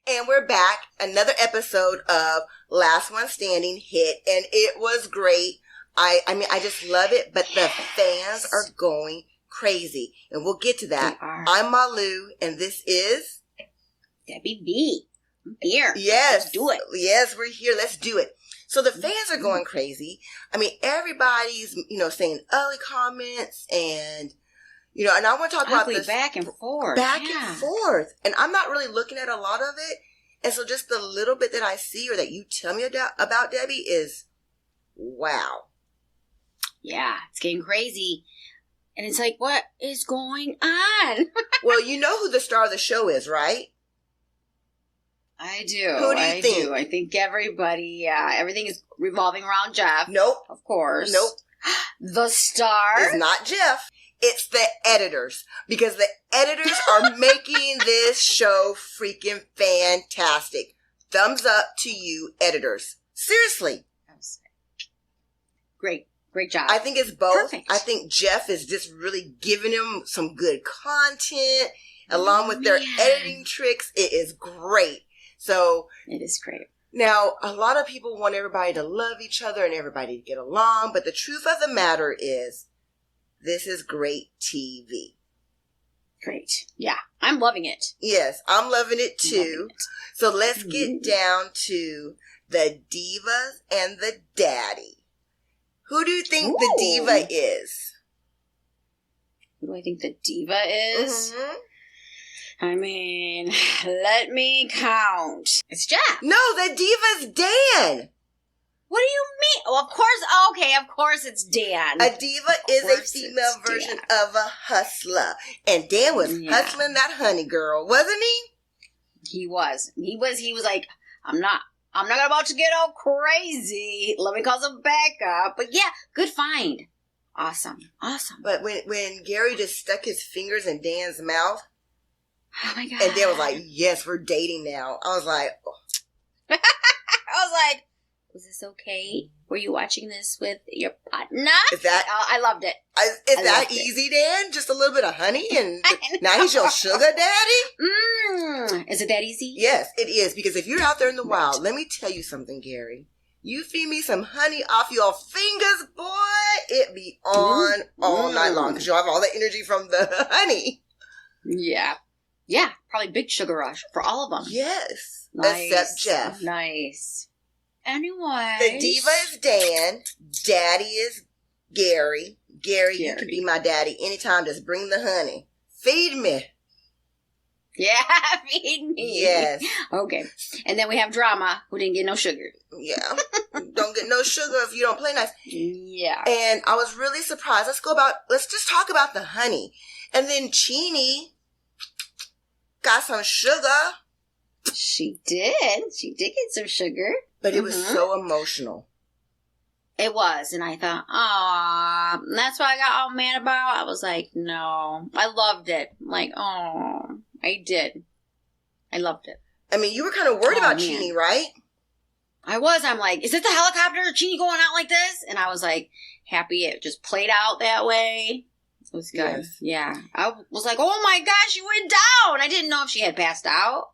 And we're back. Another episode of Last One Standing hit, and it was great. I mean, I just love it, but the fans are going crazy, and we'll get to that. I'm Malu, and this is Debbie B. I'm here. Yes. Let's do it. Yes, we're here. Let's do it. So the fans are going crazy. I mean, everybody's, saying ugly comments and, and I want to talk about this. Back and forth. Back and forth. And I'm not really looking at a lot of it. And so just the little bit that I see or that you tell me about Debbie is, wow. Yeah, it's getting crazy. And it's like, what is going on? Well, you know who the star of the show is, right? I do. Who do you think? I think everybody, everything is revolving around Jeff. Nope. Of course. Nope. The star? It's not Jeff. It's the editors. Because the editors are making this show freaking fantastic. Thumbs up to you, editors. Seriously. Great job. I think it's both. Perfect. I think Jeff is just really giving him some good content along with their editing tricks. It is great. So it is great. Now, a lot of people want everybody to love each other and everybody to get along, but the truth of the matter is this is great TV. Great. Yeah, I'm loving it. Yes, I'm loving it too. So let's get down to the divas and the daddy. Who do you think the diva is? Who do I think the diva is? Mm-hmm. I mean, let me count. It's Jeff. No, the diva's Dan. What do you mean? Well, of course it's Dan. A diva is a female version of a hustler. And Dan was hustling that honey girl, wasn't he? He was. He was like, I'm not about to get all crazy. Let me call some backup. But yeah, good find. Awesome. But when Gary just stuck his fingers in Dan's mouth, oh my God. and Dan was like, yes, we're dating now. I was like, was this okay? Were you watching this with your partner? Is that? I loved it. Is that easy, Dan? Just a little bit of honey and now he's your sugar daddy? Is it that easy? Yes, it is. Because if you're out there in the wild, let me tell you something, Gary. You feed me some honey off your fingers, boy, it be on all night long because you'll have all the energy from the honey. Yeah. Yeah, probably big sugar rush for all of them. Yes. Nice. Except Jeff. Nice. Anyway. The diva is Dan. Daddy is Gary. Gary, you can be my daddy anytime. Just bring the honey. Feed me. Yeah, feed me. Yes. Okay. And then we have Drama, who didn't get no sugar. Yeah. Don't get no sugar if you don't play nice. Yeah. And I was really surprised. Let's just talk about the honey. And then Chini got some sugar. She did. She did get some sugar. But it was so emotional. It was. And I thought, aw, that's what I got all mad about. I was like, no. I loved it. I'm like, oh, I did. I loved it. I mean, you were kind of worried about Chini, right? I was. I'm like, is it the helicopter? Chini going out like this? And I was like, happy it just played out that way. It was good. Yes. Yeah. I was like, oh my gosh, she went down. I didn't know if she had passed out.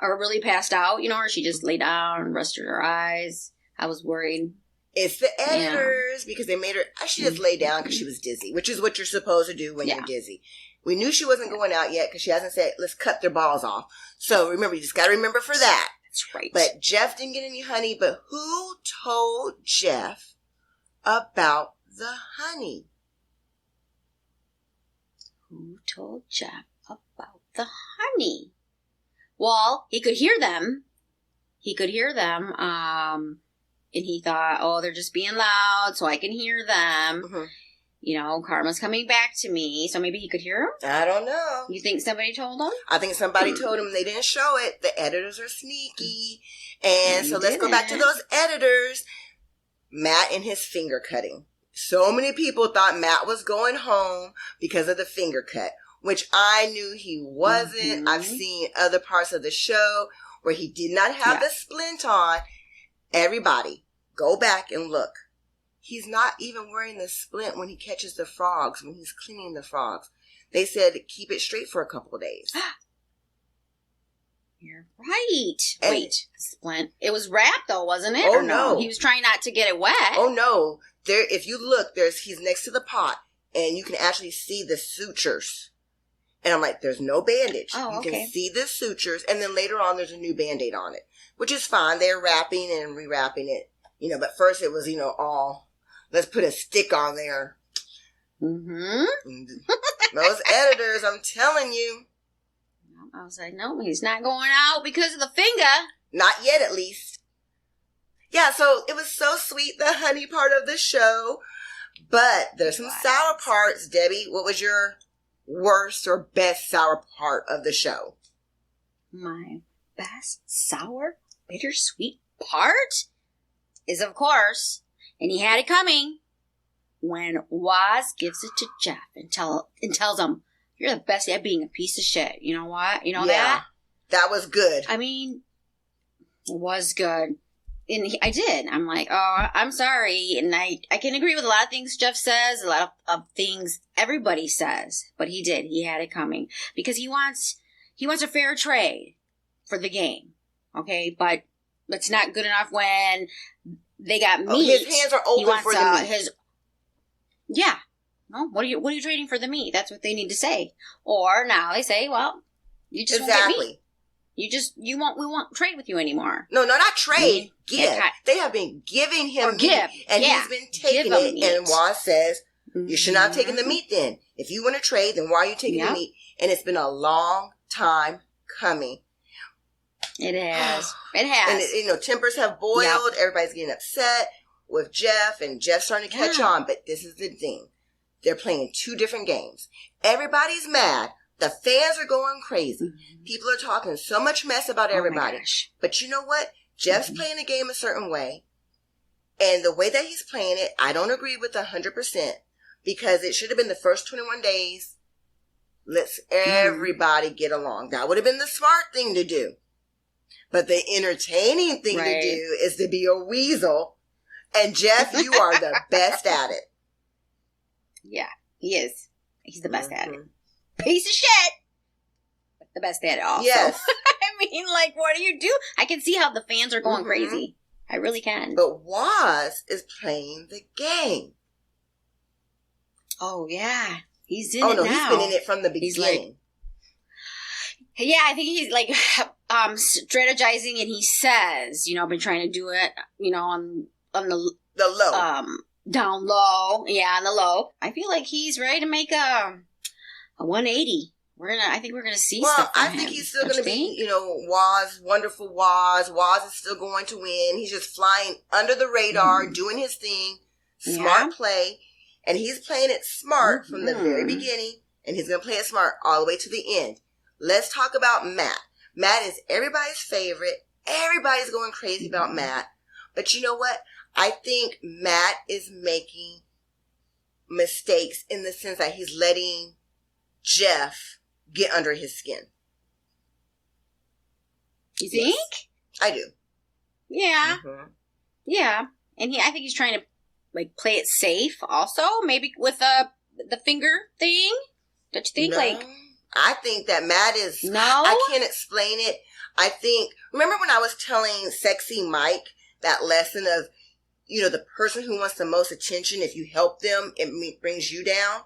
Or really passed out, or she just lay down and rested her eyes. I was worried. It's the editors because they made her, she just lay down because she was dizzy, which is what you're supposed to do when you're dizzy. We knew she wasn't going out yet because she hasn't said, let's cut their balls off. So remember, you just got to remember for that. That's right. But Jeff didn't get any honey, but who told Jeff about the honey? Who told Jeff about the honey? Well, he could hear them. And he thought, oh, they're just being loud, so I can hear them. Mm-hmm. Karma's coming back to me, so maybe he could hear them? I don't know. You think somebody told him? I think somebody told him. They didn't show it. The editors are sneaky. And so let's go back to those editors. Matt and his finger cutting. So many people thought Matt was going home because of the finger cut, which I knew he wasn't. Mm-hmm. I've seen other parts of the show where he did not have the splint on. Everybody, go back and look. He's not even wearing the splint when he catches the frogs, when he's cleaning the frogs. They said keep it straight for a couple of days. You're right. And, wait, splint. It was wrapped though, wasn't it? Oh, or no. He was trying not to get it wet. Oh no. There, if you look, he's next to the pot, and you can actually see the sutures. And I'm like, there's no bandage. Oh, you can see the sutures, and then later on there's a new Band-Aid on it, which is fine. They're wrapping and rewrapping it, but first it was, all, let's put a stick on there. Mm-hmm. Those editors, I'm telling you. I was like, no, he's not going out because of the finger. Not yet, at least. Yeah, so it was so sweet, the honey part of the show. But there's some sour parts. Debbie, what was your worst or best sour part of the show? My best sour, bittersweet part is, of course, and he had it coming, when Waz gives it to Jeff and tells him, you're the best at being a piece of shit. You know what? You know that? That was good. I mean, it was good. And I did. I'm like, oh, I'm sorry. And I can agree with a lot of things Jeff says, a lot of things everybody says. But he did. He had it coming. Because he wants a fair trade for the game. Okay? But that's not good enough when they got meat. His hands are open for the meat. Yeah. No, what are you trading for the meat? That's what they need to say. Or now they say, well, you just won't get meat. We won't trade with you anymore. No, not trade. Give. They have been giving him meat, and he's been taking it. Meat. And Waz says, you should not have taken the meat then. If you want to trade, then why are you taking the meat? And it's been a long time coming. It has. It has. And, tempers have boiled. Yep. Everybody's getting upset with Jeff, and Jeff's starting to catch on. But this is the thing. They're playing two different games. Everybody's mad. The fans are going crazy. Mm-hmm. People are talking so much mess about everybody. But you know what? Jeff's playing the game a certain way. And the way that he's playing it, I don't agree with 100%. Because it should have been the first 21 days. Let's everybody get along. That would have been the smart thing to do. But the entertaining thing to do is to be a weasel. And Jeff, you are the best at it. Yeah, he is. He's the best at it. Piece of shit. But the best at it also. Yes. I mean, what do you do? I can see how the fans are going crazy. I really can. But Waz is playing the game. Oh, yeah. He's in it now. Oh, no, he's been in it from the beginning. I think he's strategizing, and he says, I've been trying to do it, on the low. Down low. Yeah, on the low. I feel like he's ready to make a 180. I think we're gonna see stuff from him. I think he's still gonna be, Waz, wonderful Waz. Waz is still going to win. He's just flying under the radar, doing his thing. Smart play. And he's playing it smart from the very beginning, and he's gonna play it smart all the way to the end. Let's talk about Matt. Matt is everybody's favorite. Everybody's going crazy about Matt. But you know what? I think Matt is making mistakes in the sense that he's letting Jeff get under his skin. You think? Yes, I do. Yeah. Mm-hmm. Yeah. And I think he's trying to play it safe also, maybe with the finger thing. Don't you think? No, I think that Matt is... No? I can't explain it. I think... Remember when I was telling Sexy Mike that lesson of, the person who wants the most attention, if you help them, it brings you down?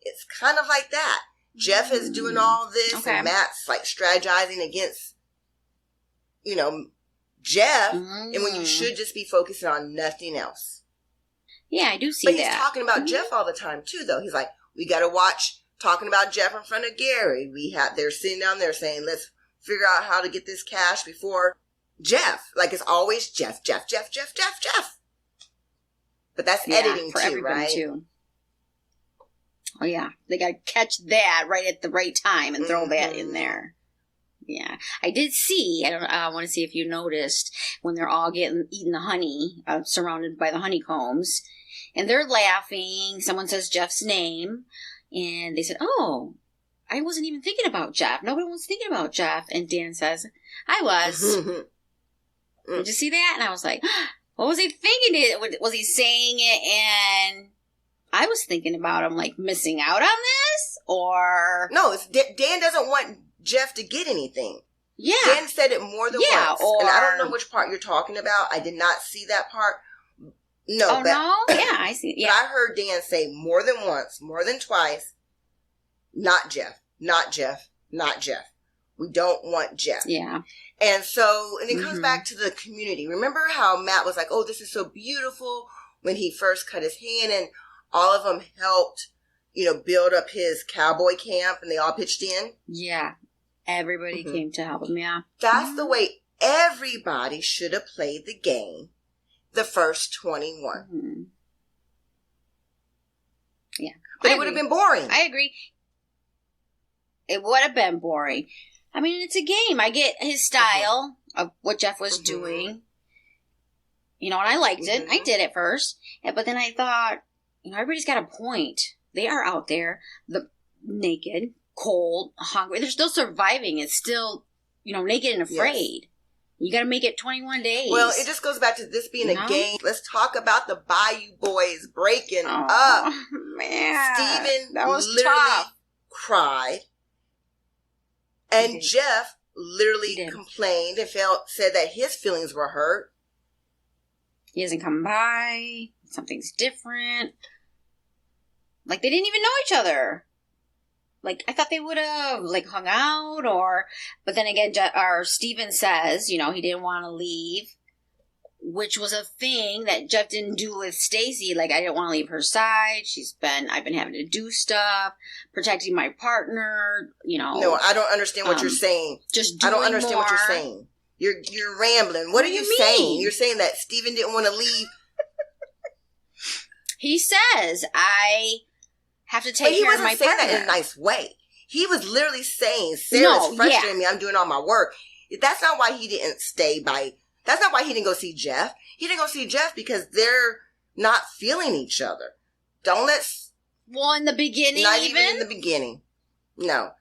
It's kind of like that. Jeff is doing all this, and Matt's strategizing against, Jeff, and when you should just be focusing on nothing else. Yeah, I do see that. But he's talking about Jeff all the time, too, though. He's like, we got to watch talking about Jeff in front of Gary. They're sitting down there saying, let's figure out how to get this cash before Jeff. It's always Jeff. But that's editing for too, everybody right? Too. Oh, yeah. They got to catch that right at the right time and throw that in there. Yeah. I did see, I want to see if you noticed, when they're all eating the honey, surrounded by the honeycombs, and they're laughing. Someone says Jeff's name, and they said, oh, I wasn't even thinking about Jeff. Nobody was thinking about Jeff. And Dan says, I was. Did you see that? And I was like, what was he thinking? Was he saying it and I was thinking about him missing out on this? Or... No, Dan doesn't want Jeff to get anything. Yeah. Dan said it more than once. And I don't know which part you're talking about. I did not see that part. No. Oh, no? Yeah, I see. Yeah. But I heard Dan say more than once, more than twice, not Jeff, not Jeff, not Jeff. We don't want Jeff. Yeah. And so, and it comes back to the community. Remember how Matt was like, oh, this is so beautiful when he first cut his hand, and all of them helped, build up his cowboy camp, and they all pitched in? Yeah. Everybody came to help him, yeah. That's the way everybody should have played the game, the first 21. Mm-hmm. Yeah. But it would have been boring. I agree. It would have been boring. I mean, it's a game. I get his style of what Jeff was doing. And I liked it. I did it first. But then I thought, everybody's got a point. They are out there, naked, cold, hungry. They're still surviving. It's still, naked and afraid. Yes. You got to make it 21 days. Well, it just goes back to this being a game. Let's talk about the Bayou Boys breaking up. Man. Steven that was literally tough. cried. And Jeff literally complained and said that his feelings were hurt. He hasn't come by. Something's different. Like, they didn't even know each other. Like, I thought they would have, hung out but then again, Steven says, he didn't want to leave, which was a thing that Jeff didn't do with Stacy. Like, I didn't want to leave her side. I've been having to do stuff, protecting my partner, No, I don't understand what you're saying. I don't understand what you're saying. You're rambling. What are you saying? You're saying that Steven didn't want to leave. He says, I have to take care of my partner. But he wasn't saying that in a nice way. He was literally saying, Sarah's frustrating me. I'm doing all my work. That's not why he didn't that's not why he didn't go see Jeff. He didn't go see Jeff because they're not feeling each other. Well, in the beginning, not even in the beginning. No.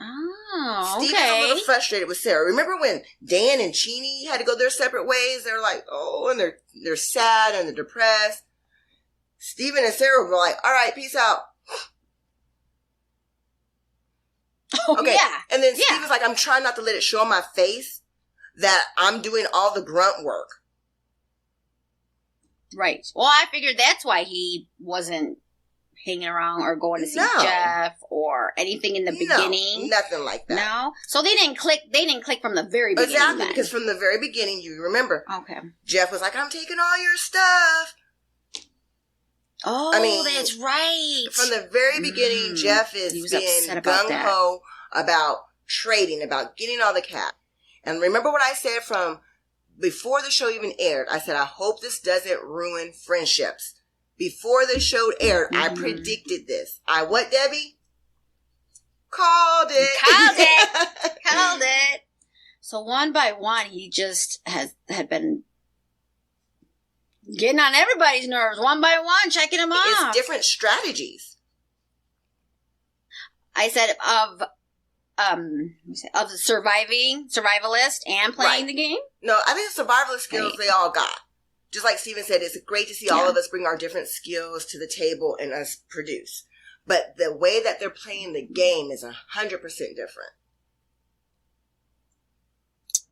Oh, okay. Steven's a little frustrated with Sarah. Remember when Dan and Chini had to go their separate ways? They're like, and they're sad and they're depressed. Steven and Sarah were like, all right, peace out. Okay. Yeah. And then Steven's like, I'm trying not to let it show on my face that I'm doing all the grunt work. Right. Well, I figured that's why he wasn't hanging around or going to see Jeff or anything in the beginning. Nothing like that. No. So they didn't click. They didn't click from the very beginning. Exactly, because from the very beginning, you remember. Okay. Jeff was like, I'm taking all your stuff. Oh, that's right. From the very beginning, Jeff is being gung-ho about trading, about getting all the cash. And remember what I said from before the show even aired? I said, I hope this doesn't ruin friendships. Before the show aired, I predicted this. What, Debbie? Called it. Called it. So one by one, he just had been getting on everybody's nerves, one by one, checking them off. It's different strategies. I said of survivalist and playing the game. No, I think the survivalist skills they all got. Just like Steven said, it's great to see all of us bring our different skills to the table and us produce. But the way that they're playing the game is 100% different.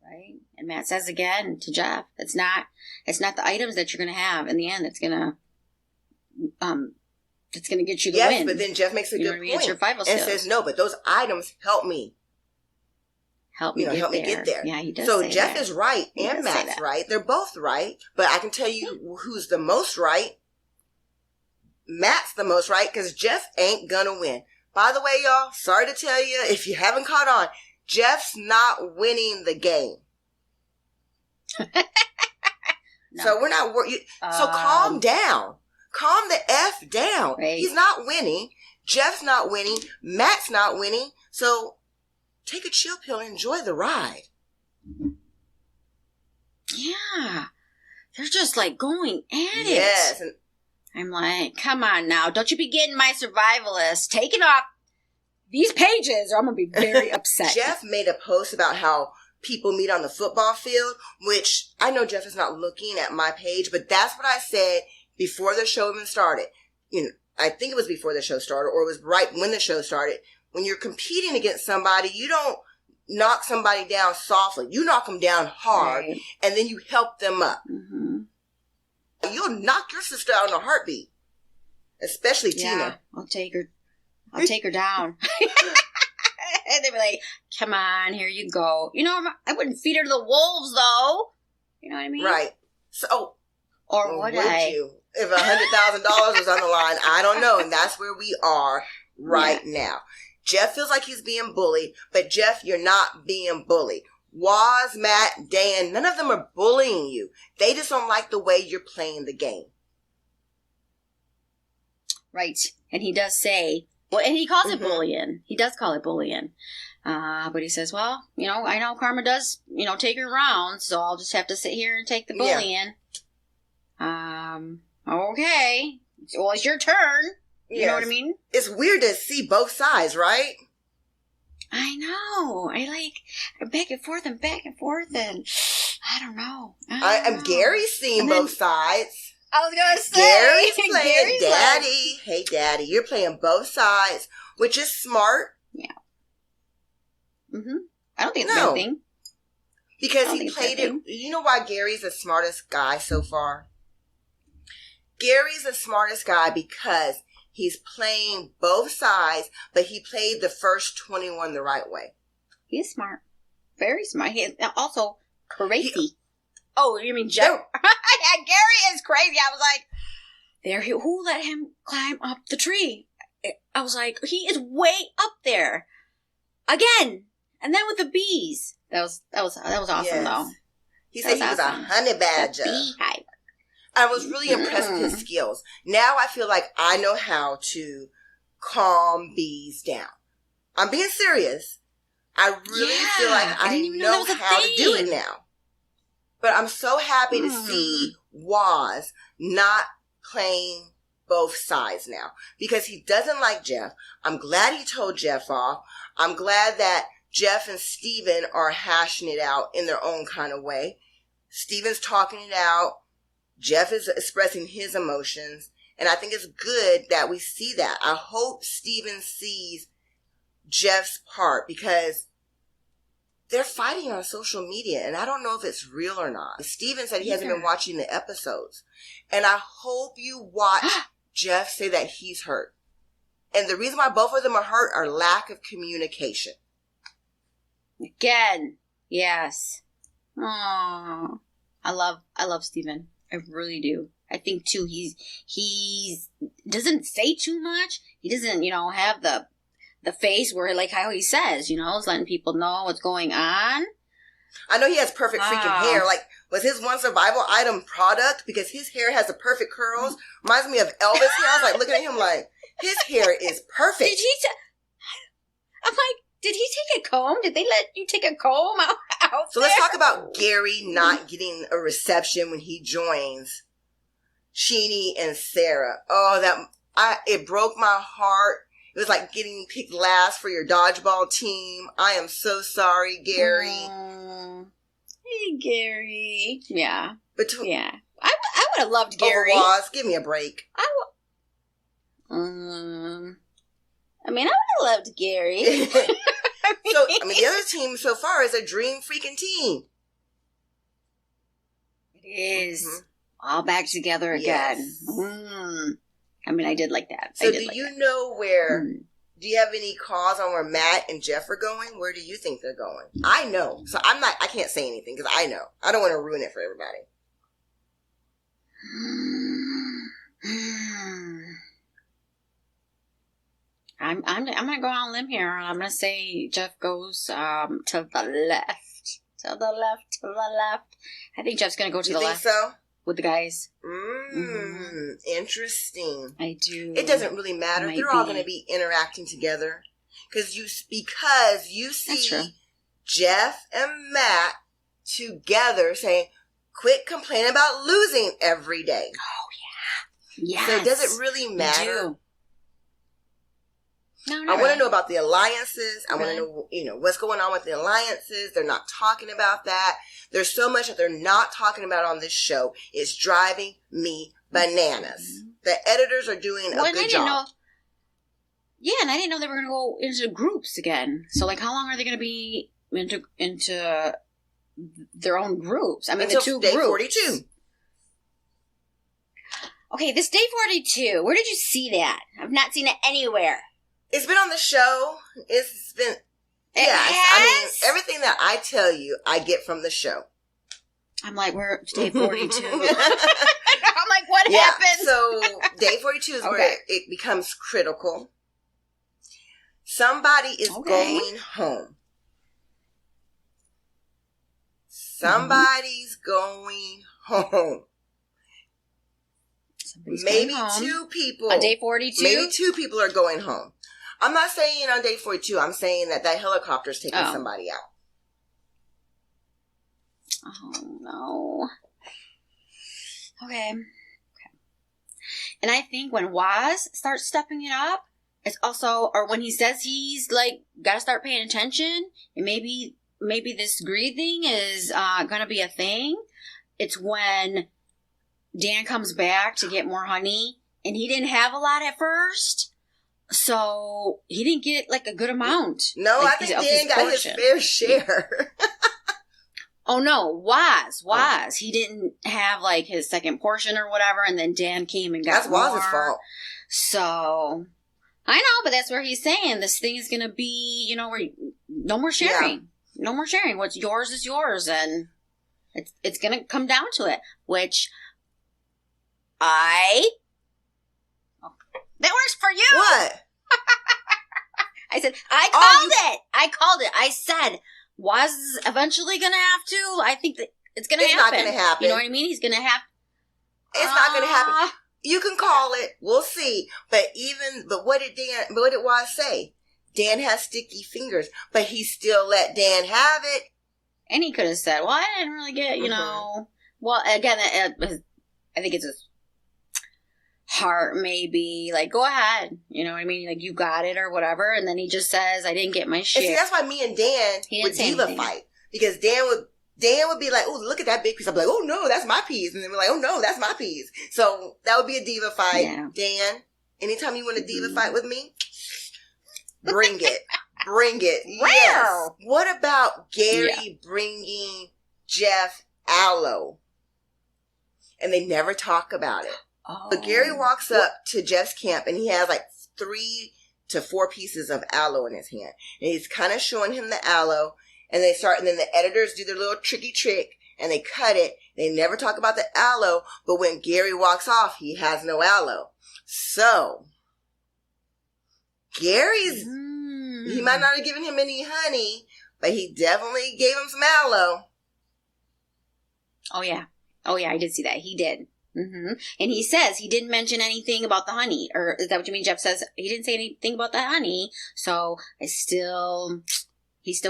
Right. And Matt says again to Jeff, it's not the items that you're going to have in the end that's going to get you the win. Yes, but then Jeff makes a good point. It's your survival skills. And says, no, but those items help me. Help me get there. Yeah, he does. So say Jeff that. is right and Matt's right. They're both right. But I can tell you who's the most right. Matt's the most right because Jeff ain't gonna win. By the way, y'all, sorry to tell you, if you haven't caught on, Jeff's not winning the game. No. So we're not worried. So calm down. Calm the F down. Right. He's not winning. Jeff's not winning. Matt's not winning. So take a chill pill and enjoy the ride. Yeah. They're just like going at it. Yes. And I'm like, come on now. Don't you be getting my survivalist. Take it off these pages or I'm going to be very upset. Jeff made a post about how people meet on the football field, which I know Jeff is not looking at my page, but that's what I said before the show even started. I think it was before the show started or it was right when the show started. When you're competing against somebody, you don't knock somebody down softly. You knock them down hard, right. and then you help them up. Mm-hmm. You'll knock your sister out in a heartbeat, especially Tina. I'll take her down. And they'd be like, come on, here you go. You know, I wouldn't feed her to the wolves, though. You know what I mean? Right. So, or would I? You? If $100,000 was on the line, I don't know. And that's where we are right now. Jeff feels like he's being bullied, but Jeff, you're not being bullied. Waz, Matt, Dan, none of them are bullying you. They just don't like the way you're playing the game. Right. And he does say, well, and he calls it bullying. He does call it bullying. But he says, well, you know, I know Karma does, you know, take her around, so I'll just have to sit here and take the bullying. Okay. Well, it's your turn. You know what I mean? It's weird to see both sides, right? I know. Back and forth and I don't know. Gary's seeing both sides. I was going to say. Gary's playing daddy. Hey, daddy, you're playing both sides, which is smart. Yeah. Mm-hmm. I don't think it's a bad thing. Because he played it. You know why Gary's the smartest guy so far? Gary's the smartest guy because he's playing both sides, but he played the first 21 the right way. He's smart. Very smart. He's also crazy. Oh, you mean Jeff? Yeah, Gary is crazy. I was like, who let him climb up the tree? I was like, he is way up there. Again. And then with the bees. That was awesome, though. He said he was a honey badger. Beehive. I was really impressed with his skills. Now I feel like I know how to calm bees down. I'm being serious. I really feel like I know how to do it now. But I'm so happy to see Waz not playing both sides now. Because he doesn't like Jeff. I'm glad he told Jeff off. I'm glad that Jeff and Steven are hashing it out in their own kind of way. Steven's talking it out. Jeff is expressing his emotions. And I think it's good that we see that. I hope Steven sees Jeff's part because they're fighting on social media. And I don't know if it's real or not. Steven said he hasn't been watching the episodes. And I hope you watch Jeff say that he's hurt. And the reason why both of them are hurt are lack of communication. Again. Yes. Aww. I love Steven. I really do. I think too he's doesn't say too much. He doesn't, you know, have the face where like how he says, you know, is letting people know what's going on. I know he has perfect freaking hair. Like, was his one survival item product? Because his hair has the perfect curls. Reminds me of Elvis hair. I was like looking at him like, his hair is perfect. I'm like, did he take a comb? Did they let you take a comb out So let's talk about Gary not getting a reception when he joins Sheenie and Sarah. Oh, it broke my heart. It was like getting picked last for your dodgeball team. I am so sorry, Gary. Hey, Gary. Yeah. Yeah. I would have loved Gary. Over Waz, give me a break. I mean, I would have loved Gary. The other team so far is a dream freaking team. It is. All back together again. Yes. I mean, I did like that. So do you know where, do you have any calls on where Matt and Jeff are going? Where do you think they're going? I know. So I can't say anything because I know. I don't want to ruin it for everybody. I'm going to go on a limb here. I'm going to say Jeff goes to the left. To the left. I think Jeff's going to go to the left. You think so? With the guys. Interesting. I do. It doesn't really matter. They're all going to be interacting together. Because you see Jeff and Matt together saying, quit complaining about losing every day. Oh, yeah. Yes. So does it really matter? You do. No, I want to know about the alliances. I want to know, what's going on with the alliances. They're not talking about that. There's so much that they're not talking about on this show. It's driving me bananas. The editors are doing a good job. And I didn't know they were going to go into groups again. So, like, how long are they going to be into their own groups. I mean, until the two day groups. 42. Okay, this day 42. Where did you see that? I've not seen it anywhere. It's been on the show. It's been... It yes. has? I mean, everything that I tell you, I get from the show. I'm like, we're day 42. I'm like, what happened? So day 42 is where it becomes critical. Somebody is going home. Somebody's going home. Maybe home. 2 people. On day 42? Maybe 2 people are going home. I'm not saying on day 42. I'm saying that helicopter's taking somebody out. Oh, no. Okay. And I think when Waz starts stepping it up, it's also, or when he says he's like, gotta start paying attention, and maybe this greed thing is gonna be a thing. It's when Dan comes back to get more honey, and he didn't have a lot at first, so he didn't get like a good amount. No, like, I think Dan got his fair share. Oh no, Waz. He didn't have like his second portion or whatever, and then Dan came and got more. That's Waz's fault. So I know, but that's where he's saying this thing is gonna be, where no more sharing. Yeah. No more sharing. What's yours is yours, and it's gonna come down to it. Which that works for you. What? I said I called it. I said Waz is eventually gonna have to. I think that it's gonna happen. It's not gonna happen. You know what I mean? He's gonna have. It's not gonna happen. You can call it. We'll see. But what did Waz say? Dan has sticky fingers, but he still let Dan have it. And he could have said, well, I didn't really get, Well, again, I think it's his heart, maybe. Like, go ahead. You know what I mean? Like, you got it or whatever. And then he just says, I didn't get my shit. And see, that's why me and Dan would Diva fight. Because Dan would be like, oh, look at that big piece. I'd be like, oh, no, that's my piece. And then we're like, oh, no, that's my piece. So that would be a Diva fight. Yeah. Dan, anytime you want a Diva fight with me, bring it. Bring it. Yes. What about Gary bringing Jeff aloe? And they never talk about it. Oh. But Gary walks up to Jeff's camp and he has like 3 to 4 pieces of aloe in his hand. And he's kind of showing him the aloe. And then the editors do their little tricky trick and they cut it. They never talk about the aloe. But when Gary walks off, he has no aloe. So Gary's, he might not have given him any honey, but he definitely gave him some aloe. Oh, yeah, I did see that. He did. Mm-hmm. And he says he didn't mention anything about the honey. Or is that what you mean? Jeff says he didn't say anything about the honey. So he still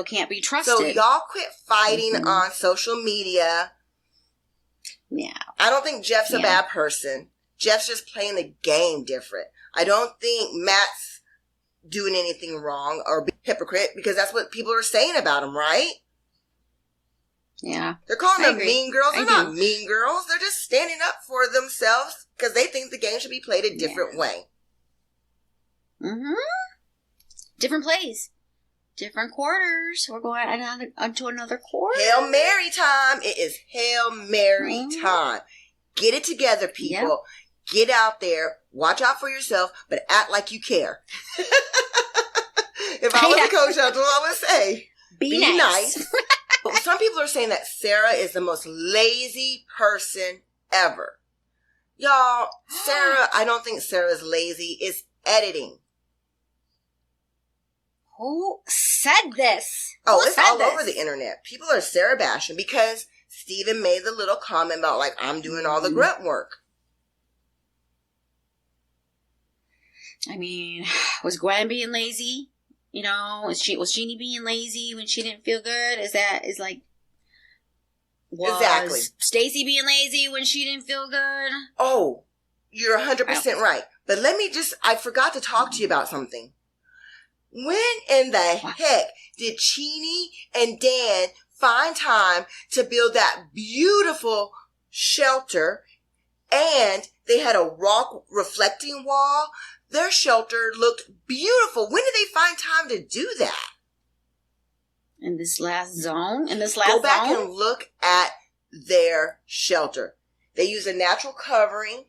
can't be trusted. So y'all quit fighting on social media. Yeah. I don't think Jeff's a bad person. Jeff's just playing the game different. I don't think Matt's doing anything wrong or be a hypocrite because that's what people are saying about him, right? Yeah. They're calling them mean girls. They're not mean girls. They're just standing up for themselves because they think the game should be played a different way. Mm-hmm. Different plays. Different quarters. We're going on to another quarter. Hail Mary time. It is Hail Mary time. Get it together, people. Yep. Get out there. Watch out for yourself, but act like you care. If I was a coach, that's what I would say. Be nice. But some people are saying that Sarah is the most lazy person ever. Y'all, Sarah, I don't think Sarah's lazy. It's editing. Who said this? It's all over the internet. People are Sarah bashing because Steven made the little comment about, like, I'm doing all the grunt work. I mean, was Gwen being lazy? Was Jeannie being lazy when she didn't feel good? Exactly. Stacy being lazy when she didn't feel good? Oh, you're 100% right. But I forgot to talk to you about something. When in the heck did Jeannie and Dan find time to build that beautiful shelter and they had a rock reflecting wall? Their shelter looked beautiful. When did they find time to do that? In this last zone? Go back and look at their shelter. They use a natural covering,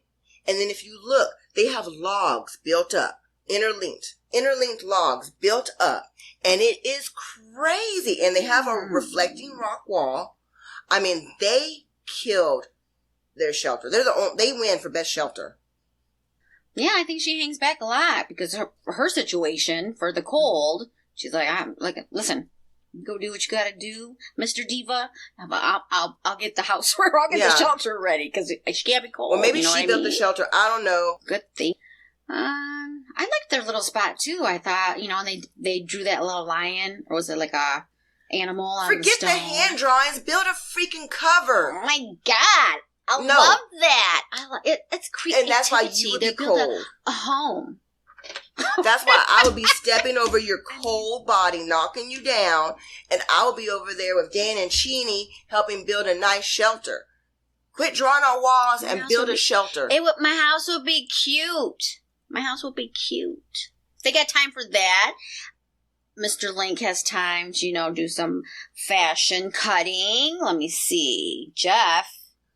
and then if you look, they have logs built up, interlinked logs built up, and it is crazy. And they have a reflecting rock wall. I mean, they killed their shelter. They win for best shelter. Yeah, I think she hangs back a lot because her situation for the cold, she's like, listen, go do what you gotta do, Mr. Diva. I'll get the house where I'll get the shelter ready because she can't be cold. Well, maybe she built the shelter. I don't know. Good thing. I liked their little spot too. I thought, they drew that little lion, or was it like a animal on the stone? Forget the hand drawings. Build a freaking cover. Oh my God. I love that. It's creativity. And that's why you would be cold. A home. That's why I would be stepping over your cold body, knocking you down, and I would be over there with Dan and Chini helping build a nice shelter. Quit drawing on walls and build a shelter. My house would be cute. My house would be cute. If they got time for that, Mr. Link has time to, do some fashion cutting. Let me see. Jeff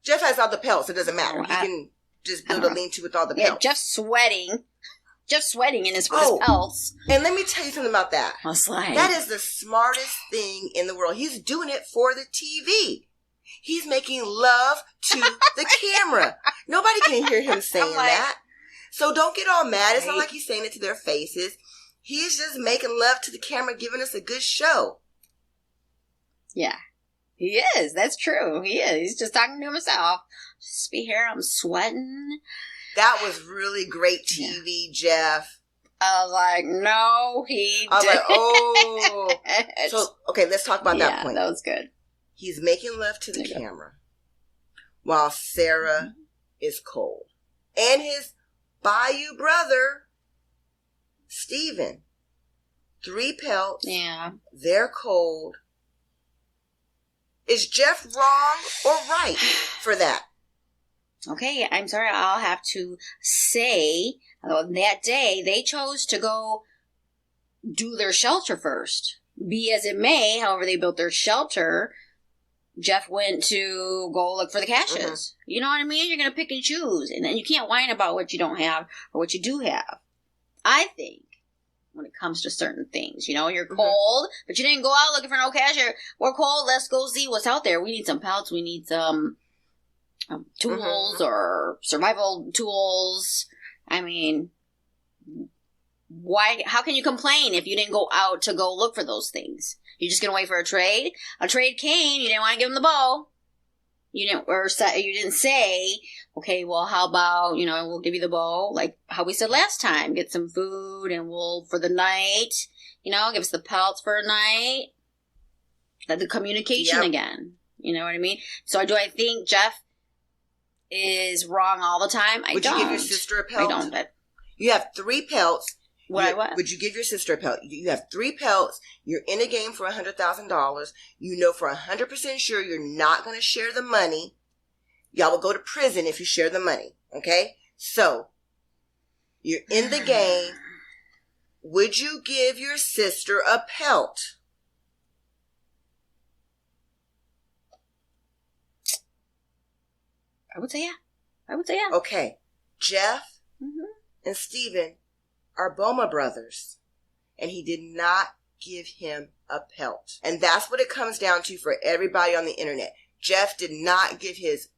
has all the pelts. It doesn't matter. He can just build a lean-to with all the pelts. Yeah, Jeff's sweating in his pelts. And let me tell you something about that. Like, that is the smartest thing in the world. He's doing it for the TV. He's making love to the camera. Nobody can hear him saying that. So don't get all mad. It's not like he's saying it to their faces. He's just making love to the camera, giving us a good show. Yeah. He is. That's true. He is. He's just talking to himself. Just be here. I'm sweating. That was really great TV, Jeff. I was like, no, he I was didn't. like, oh. So, okay, let's talk about that point. That was good. He's making love to the camera while Sarah is cold. And his Bayou brother, Steven. 3 pelts. Yeah. They're cold. Is Jeff wrong or right for that? Okay, I'm sorry. I'll have to say that day they chose to go do their shelter first. Be as it may, however they built their shelter, Jeff went to go look for the caches. Mm-hmm. You know what I mean? You're going to pick and choose. And then you can't whine about what you don't have or what you do have. I think when it comes to certain things, you're cold, but you didn't go out looking for no cache. We're cold. Let's go see what's out there. We need some pelts. We need some tools or survival tools. I mean, why? How can you complain if you didn't go out to go look for those things? You're just gonna wait for a trade. A trade came. You didn't want to give him the bow. You didn't say, okay, well, how about we'll give you the bow, like how we said last time. Get some food and we'll for the night. Give us the pelts for a night. The communication again. You know what I mean? So do I think Jeff is wrong all the time? I don't. Would you give your sister a pelt? I don't. But you have 3 pelts. What? Would you give your sister a pelt? You have 3 pelts. You're in a game for $100,000. You know for 100% sure you're not going to share the money. Y'all will go to prison if you share the money. Okay? So, you're in the game. Would you give your sister a pelt? I would say yeah. Okay. Jeff and Steven are Boma brothers. And he did not give him a pelt. And that's what it comes down to for everybody on the internet. Jeff did not give his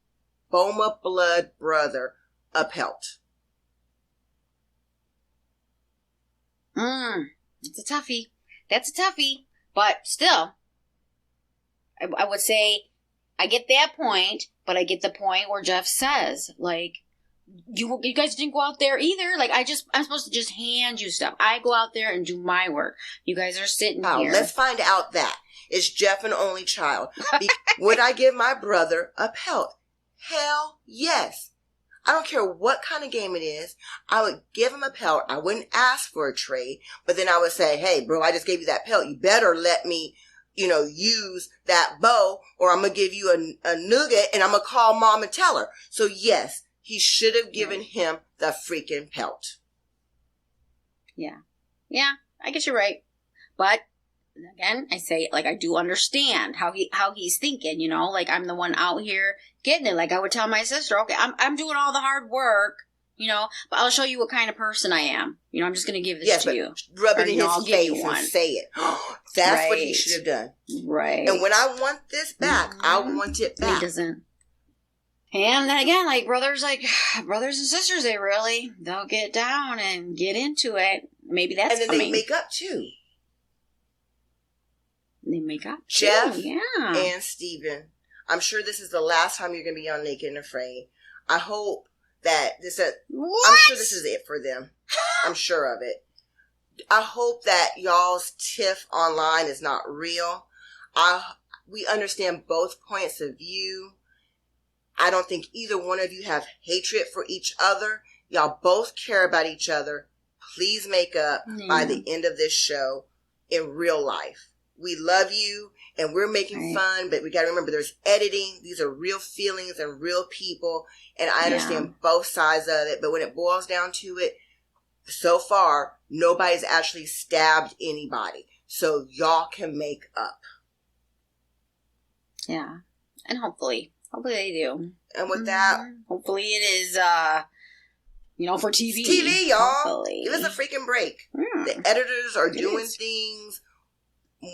Boma blood brother a pelt. It's a toughie. That's a toughie. But still, I would say I get that point, but I get the point where Jeff says, like, you guys didn't go out there either. Like, I'm supposed to just hand you stuff. I go out there and do my work. You guys are sitting here. Let's find out that. Is Jeff an only child? Would I give my brother a pelt? Hell yes. I don't care what kind of game it is. I would give him a pelt. I wouldn't ask for a trade, but then I would say, hey, bro, I just gave you that pelt. You better let me, use that bow, or I'm going to give you a nugget and I'm going to call mom and tell her. So yes, he should have given him the freaking pelt. Yeah. Yeah, I guess you're right. But again, I say, like, I do understand how he's thinking, you know, like, I'm the one out here getting it. Like, I would tell my sister, okay, I'm doing all the hard work, you know, but I'll show you what kind of person I am. You know, I'm just going to give this to you. Rub it in his face and say it. That's what he should have done. Right. And when I want this back, I want it back. He doesn't. And then again, like, brothers and sisters, they'll get down and get into it. Maybe that's and then coming. They make up, too. They make up, Jeff yeah. and Steven. I'm sure this is the last time you're going to be on Naked and Afraid. I hope that I'm sure this is it for them. I'm sure of it. I hope that y'all's tiff online is not real. We understand both points of view. I don't think either one of you have hatred for each other. Y'all both care about each other. Please make up by the end of this show in real life. We love you and we're making fun, but we got to remember there's editing. These are real feelings and real people. And I understand both sides of it. But when it boils down to it, so far, nobody's actually stabbed anybody. So y'all can make up. Yeah. And hopefully they do. And with that, hopefully it is, for TV. It's TV, y'all. Hopefully. Give us a freaking break. The editors are doing things.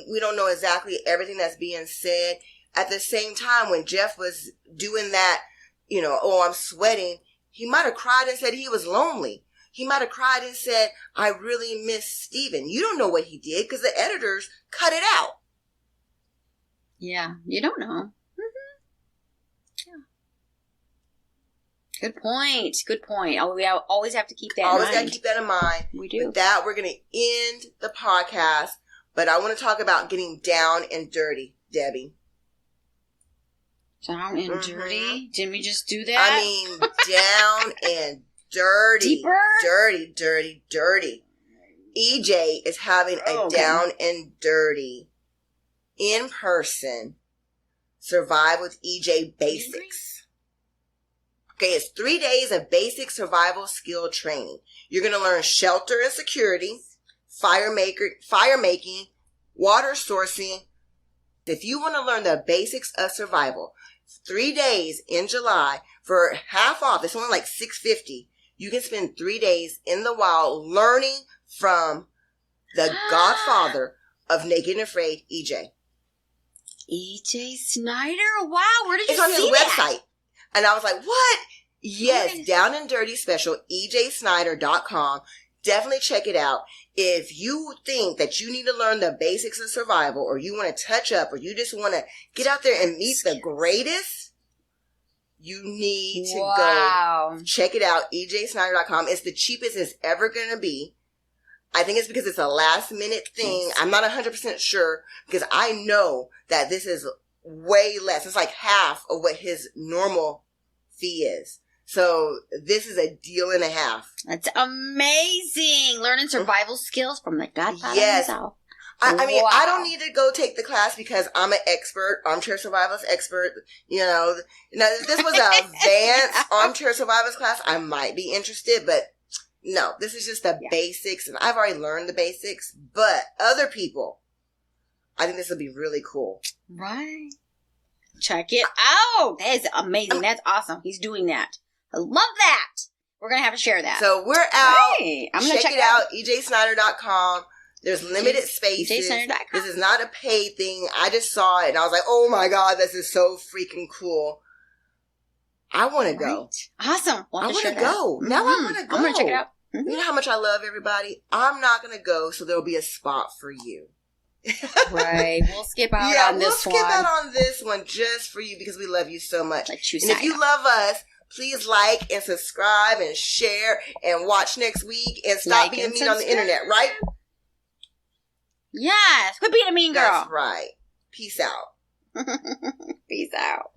We don't know exactly everything that's being said. At the same time, when Jeff was doing that, I'm sweating, he might have cried and said he was lonely. He might have cried and said, I really miss Steven. You don't know what he did because the editors cut it out. Yeah, you don't know. Yeah. Good point. Oh, we always have to keep that in mind. Always got to keep that in mind. We do. With that, we're going to end the podcast. But I want to talk about getting down and dirty, Debbie. Down and dirty? Didn't we just do that? I mean, down and dirty. Deeper? Dirty. EJ is having a down and dirty, in-person, Survive with EJ Basics. Okay, it's 3 days of basic survival skill training. You're going to learn shelter and security, fire making, water sourcing. If you want to learn the basics of survival, 3 days in July for half off. It's only like $6.50. You can spend 3 days in the wild learning from the godfather of Naked and Afraid, EJ. EJ Snyder? Wow, where did you see that? It's on his website. And I was like, what? Yes, Down and Dirty Special, EJSnyder.com. Definitely check it out. If you think that you need to learn the basics of survival, or you want to touch up, or you just want to get out there and meet the greatest, you need to go check it out, EJSnyder.com. It's the cheapest it's ever going to be. I think it's because it's a last minute thing. I'm not 100% sure because I know that this is way less. It's like half of what his normal fee is. So this is a deal and a half. That's amazing. Learning survival skills from the godfather himself. I mean, I don't need to go take the class because I'm an expert, armchair survivalist expert. Now, if this was an advanced armchair survivalist class, I might be interested, but no, this is just the basics, and I've already learned the basics, but other people, I think this will be really cool. Right. Check it out. That is amazing. That's awesome. He's doing that. I love that. We're going to have to share that. So we're out. Hey, I'm going to check it out. EJSnyder.com. There's limited spaces. EJSnyder.com. This is not a paid thing. I just saw it and I was like, oh my God, this is so freaking cool. I want to go. Awesome. I want to go. Now I want to go. I'm going to check it out. You know how much I love everybody? I'm not going to go, so there'll be a spot for you. Right. We'll skip out on this one. We'll skip out on this one just for you because we love you so much. And if you love us, please like and subscribe and share and watch next week and stop being mean on the internet, right? Yes. Quit being a mean girl. That's right. Peace out. Peace out.